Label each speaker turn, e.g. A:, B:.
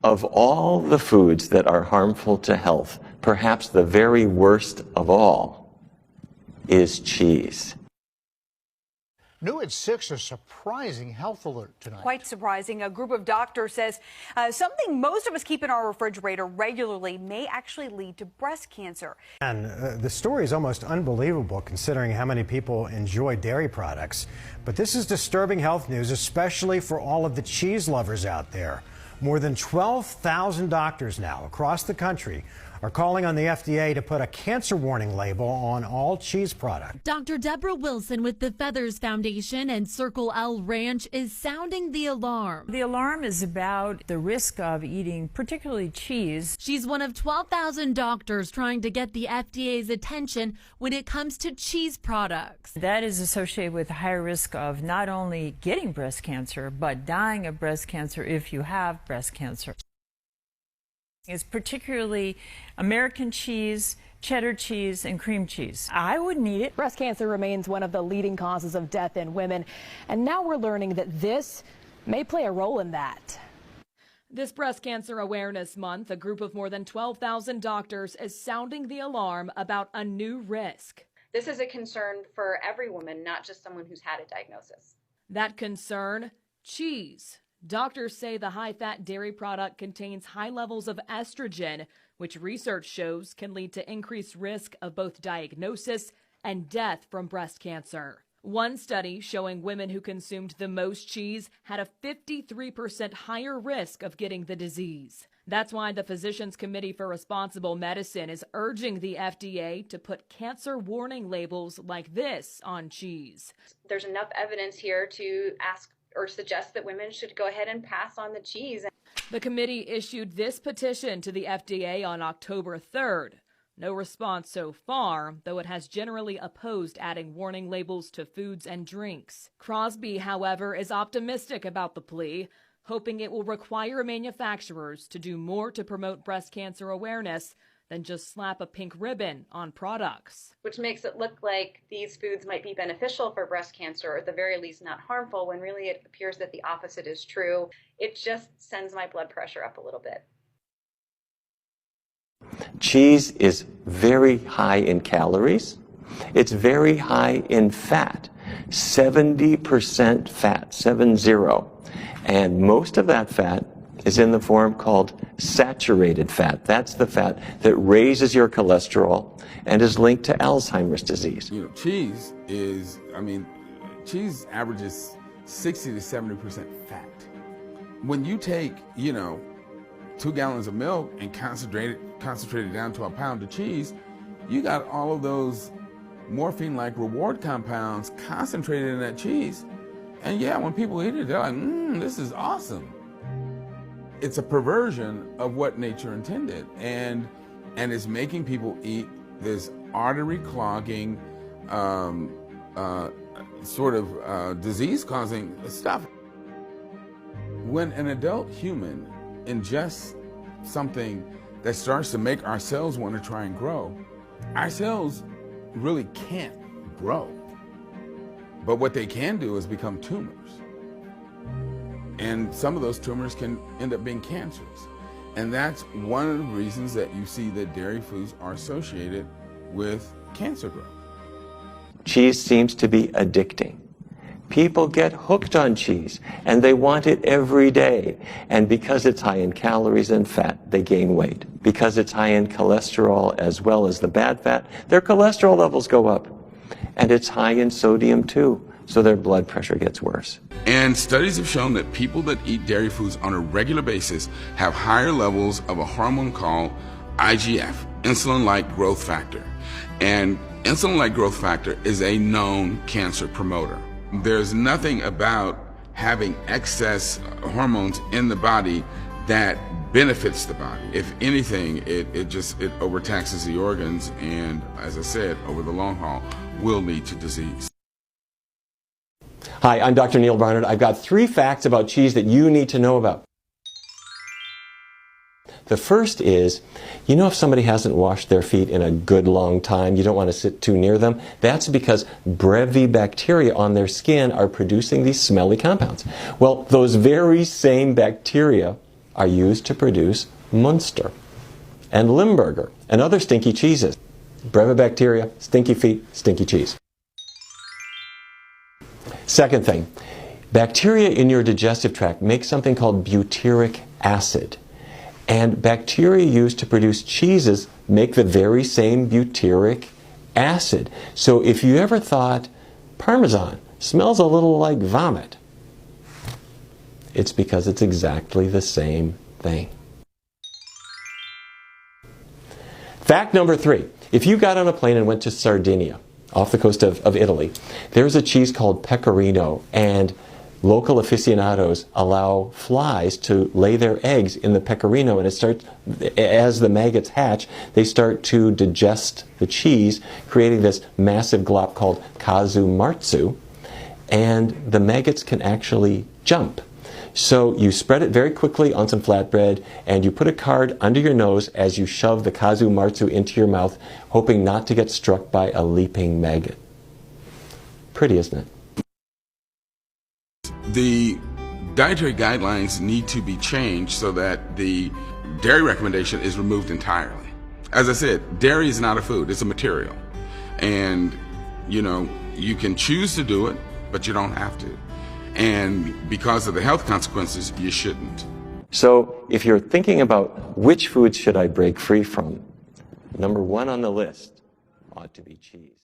A: Of all the foods that are harmful to health, perhaps the very worst of all is cheese.
B: New at 6, a surprising health alert tonight.
C: Quite surprising. A group of doctors says something most of us keep in our refrigerator regularly may actually lead to breast cancer.
D: And the story is almost unbelievable considering how many people enjoy dairy products. But this is disturbing health news, especially for all of the cheese lovers out there. More than 12,000 doctors now across the country are calling on the FDA to put a cancer warning label on all cheese products.
E: Dr. Deborah Wilson with the Feathers Foundation and Circle L Ranch is sounding the alarm.
F: The alarm is about the risk of eating particularly cheese.
E: She's one of 12,000 doctors trying to get the FDA's attention when it comes to cheese products.
F: That is associated with a higher risk of not only getting breast cancer, but dying of breast cancer if you have breast cancer. Is particularly American cheese, cheddar cheese, and cream cheese. I wouldn't eat it.
G: Breast cancer remains one of the leading causes of death in women, and now we're learning that this may play a role in that.
H: This Breast Cancer Awareness Month, a group of more than 12,000 doctors is sounding the alarm about a new risk.
I: This is a concern for every woman, not just someone who's had a diagnosis.
H: That concern, cheese. Doctors say the high-fat dairy product contains high levels of estrogen, which research shows can lead to increased risk of both diagnosis and death from breast cancer. One study showing women who consumed the most cheese had a 53% higher risk of getting the disease. That's why the Physicians Committee for Responsible Medicine is urging the FDA to put cancer warning labels like this on cheese.
I: There's enough evidence here to ask or suggest that women should go ahead and pass on the cheese.
H: The committee issued this petition to the FDA on October 3rd. No response so far, though it has generally opposed adding warning labels to foods and drinks. Crosby, however, is optimistic about the plea, hoping it will require manufacturers to do more to promote breast cancer awareness than just slap a pink ribbon on products.
I: Which makes it look like these foods might be beneficial for breast cancer, or at the very least not harmful, when really it appears that the opposite is true. It just sends my blood pressure up a little bit.
A: Cheese is very high in calories. It's very high in fat, 70% fat, 70. And most of that fat is in the form called saturated fat. That's the fat that raises your cholesterol and is linked to Alzheimer's disease.
J: You know, cheese averages 60 to 70% fat. When you take, 2 gallons of milk and concentrate it down to a pound of cheese, you got all of those morphine-like reward compounds concentrated in that cheese. And yeah, when people eat it, they're like, this is awesome. It's a perversion of what nature intended, and it's making people eat this artery-clogging, disease-causing stuff. When an adult human ingests something that starts to make our cells want to try and grow, our cells really can't grow. But what they can do is become tumors. And some of those tumors can end up being cancers. And that's one of the reasons that you see that dairy foods are associated with cancer growth.
A: Cheese seems to be addicting. People get hooked on cheese, and they want it every day. And because it's high in calories and fat, they gain weight. Because it's high in cholesterol as well as the bad fat, their cholesterol levels go up. And it's high in sodium too, so their blood pressure gets worse.
J: And studies have shown that people that eat dairy foods on a regular basis have higher levels of a hormone called IGF, insulin-like growth factor. And insulin-like growth factor is a known cancer promoter. There's nothing about having excess hormones in the body that benefits the body. If anything, it overtaxes the organs, and as I said, over the long haul, will lead to disease.
A: Hi, I'm Dr. Neil Barnard. I've got 3 facts about cheese that you need to know about. The first is, if somebody hasn't washed their feet in a good long time, you don't want to sit too near them. That's because brevibacteria on their skin are producing these smelly compounds. Well, those very same bacteria are used to produce Munster and Limburger and other stinky cheeses. Brevibacteria, stinky feet, stinky cheese. Second thing, bacteria in your digestive tract make something called butyric acid. And bacteria used to produce cheeses make the very same butyric acid. So if you ever thought Parmesan smells a little like vomit, it's because it's exactly the same thing. Fact number 3. If you got on a plane and went to Sardinia, off the coast of Italy, there's a cheese called pecorino, and local aficionados allow flies to lay their eggs in the pecorino, and it starts, as the maggots hatch, they start to digest the cheese, creating this massive glop called casu marzu, and the maggots can actually jump. So you spread it very quickly on some flatbread, and you put a card under your nose as you shove the casu marzu into your mouth, hoping not to get struck by a leaping maggot. Pretty, isn't it?
J: The dietary guidelines need to be changed so that the dairy recommendation is removed entirely. As I said, dairy is not a food, it's a material. And, you know, you can choose to do it, but you don't have to. And because of the health consequences, you shouldn't.
A: So if you're thinking about which foods should I break free from, number 1 on the list ought to be cheese.